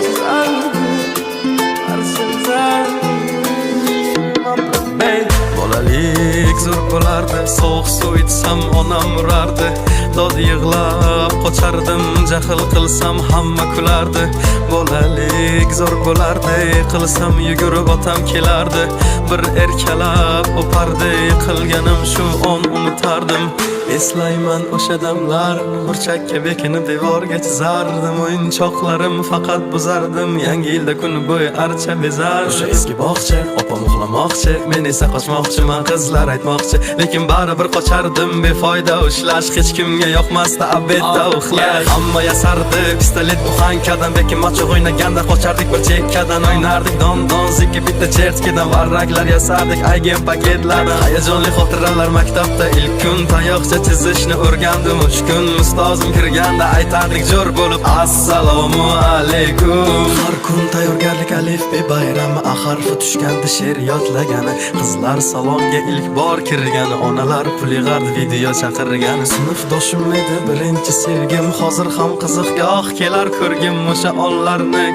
chizardim, bolalik zo'r bo'lardi, sovuq suv ichsam onam urardi, dod yig'lab qochardim, jahl qilsam hamma kulardi. Bolalik zo'r bo'lardi, qilsam yugurib otam kelardi, bir erkalab o'pardi, qilganim shu on unutardim. Eslayman o'sha damlar, burchakka bekinib devorga chizardim, o'yinchoqlarim faqat buzardim, yangi yilda kun bo'yi archa bezardim. O'sha eski bog'cha, opam uxlamoqchi, men esa qochmoqchiman, qizlar aytmoqchi, lekin baribir qochardim, befoyda ushlash, hech kimga yoqmasdi abedda uxlash. Hamma yasardi, pistolet buxankadan, bekin machoq o'ynaganda qochardik, bir chekkadan o'ynardik, don zikki bitta chertkidan varraklar yasardik, aygen paketlardan. Hayajonli xotiralar maktabda ilk kun, tayoqcha chizishni o'rgandim 3 kun, ustozim kirganda aytardik jo'r bo'lib assalomu alaykum. Har kun tayyorgarlik, alifbe bayrami, a harfi tushganda she'r yodlagani, qizlar salonga ilk bor kirgani, onalar pul yig'ardi, video chaqirgani. Sinfdoshim edi birinchi sevgim, hozir ham qiziq goh kelar ko'rgim o'sha onlarni.